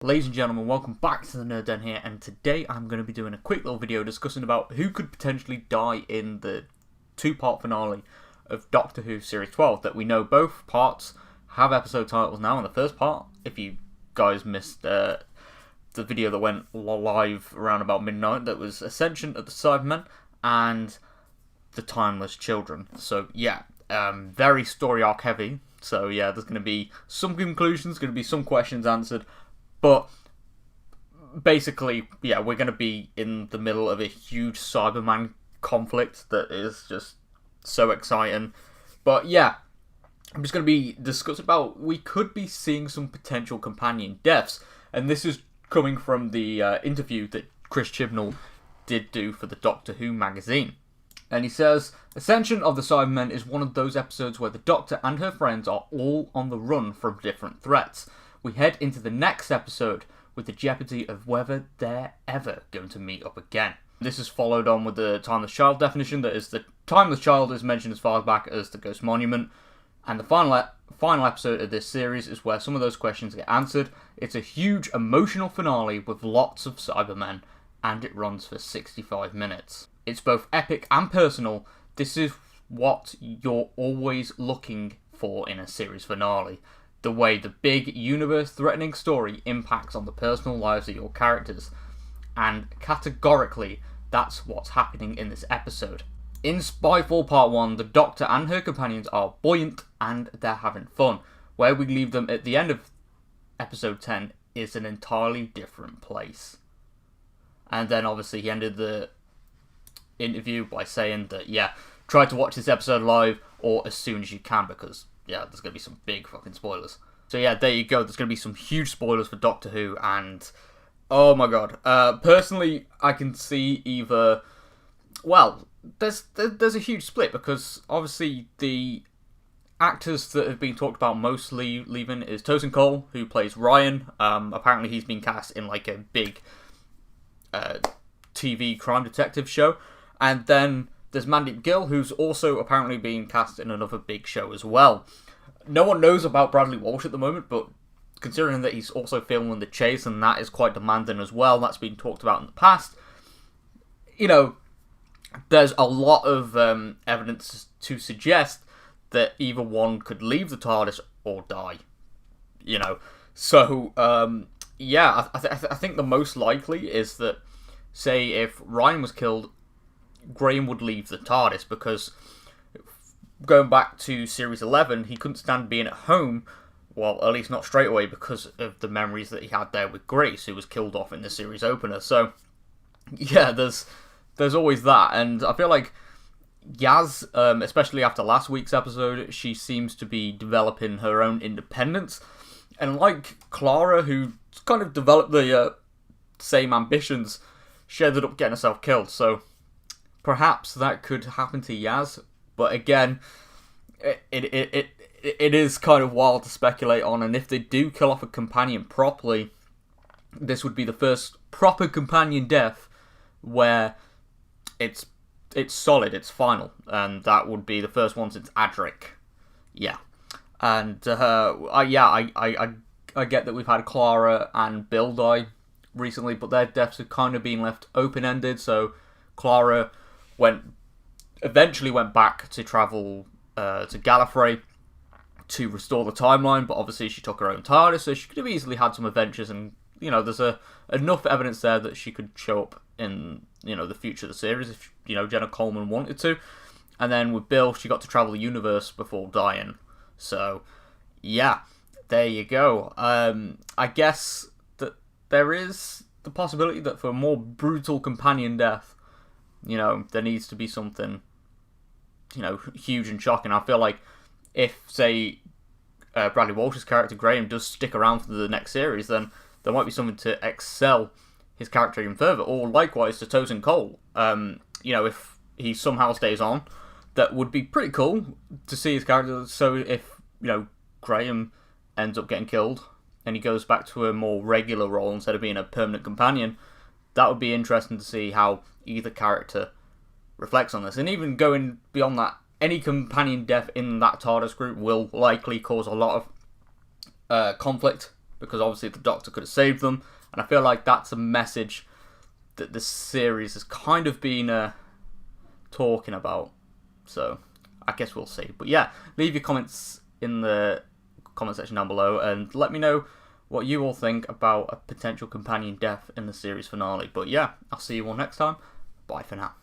Ladies and gentlemen, welcome back to the Nerd Den here, and today I'm going to be doing a quick little video discussing about who could potentially die in the two-part finale of Doctor Who Series 12, that we know both parts have episode titles now. In the first part, if you guys missed the video that went live around about midnight, that was Ascension of the Cybermen and The Timeless Children. So yeah, very story arc heavy. So yeah, there's going to be some conclusions, going to be some questions answered. But basically, yeah, we're going to be in the middle of a huge Cyberman conflict that is just so exciting. But yeah, I'm just going to be discussing about we could be seeing some potential companion deaths. And this is coming from the interview that Chris Chibnall did do for the Doctor Who magazine. And he says, Ascension of the Cybermen is one of those episodes where the Doctor and her friends are all on the run from different threats. We head into the next episode with the jeopardy of whether they're ever going to meet up again. This is followed on with the Timeless Child definition, that is, the Timeless Child is mentioned as far back as the Ghost Monument, and the final episode of this series is where some of those questions get answered. It's a huge emotional finale with lots of Cybermen, and it runs for 65 minutes. It's both epic and personal. This is what you're always looking for in a series finale. The way the big universe-threatening story impacts on the personal lives of your characters. And categorically, that's what's happening in this episode. In Spyfall Part 1, the Doctor and her companions are buoyant and they're having fun. Where we leave them at the end of episode 10 is an entirely different place. And then obviously he ended the interview by saying that, yeah, try to watch this episode live or as soon as you can, because yeah, there's going to be some big fucking spoilers. So yeah, there you go. There's going to be some huge spoilers for Doctor Who, and oh my god. Personally, I can see either... Well, there's a huge split, because obviously the actors that have been talked about mostly leaving is Tosin Cole, who plays Ryan. Apparently he's been cast in like a big TV crime detective show. And then there's Mandeep Gill, who's also apparently being cast in another big show as well. No one knows about Bradley Walsh at the moment, but considering that he's also filming The Chase, and that is quite demanding as well, that's been talked about in the past, you know, there's a lot of evidence to suggest that either one could leave the TARDIS or die, you know. So, yeah, I think the most likely is that, say, if Ryan was killed, Graham would leave the TARDIS, because going back to Series 11, he couldn't stand being at home, well, at least not straight away, because of the memories that he had there with Grace, who was killed off in the series opener. So, yeah, there's always that, and I feel like Yaz, especially after last week's episode, she seems to be developing her own independence, and like Clara, who kind of developed the same ambitions, she ended up getting herself killed, so perhaps that could happen to Yaz, but again, it is kind of wild to speculate on, and if they do kill off a companion properly, this would be the first proper companion death where it's solid, it's final, and that would be the first one since Adric. Yeah. And I get that we've had Clara and Bill die recently, but their deaths have kind of been left open-ended. So Clara eventually went back to travel to Gallifrey to restore the timeline, but obviously she took her own TARDIS, so she could have easily had some adventures, and you know, there's enough evidence there that she could show up in, you know, the future of the series if, you know, Jenna Coleman wanted to. And then with Bill, she got to travel the universe before dying. So yeah, there you go. I guess that there is the possibility that for a more brutal companion death, you know, there needs to be something, you know, huge and shocking. I feel like if, say, Bradley Walsh's character Graham does stick around for the next series, then there might be something to excel his character even further. Or likewise to Tosin Cole. You know, if he somehow stays on, that would be pretty cool to see his character. So if, you know, Graham ends up getting killed and he goes back to a more regular role instead of being a permanent companion, that would be interesting to see how either character reflects on this. And even going beyond that, any companion death in that TARDIS group will likely cause a lot of conflict because obviously the Doctor could have saved them, and I feel like that's a message that the series has kind of been talking about. So I guess we'll see. But yeah, leave your comments in the comment section down below and let me know what you all think about a potential companion death in the series finale. But yeah, I'll see you all next time. Bye for now.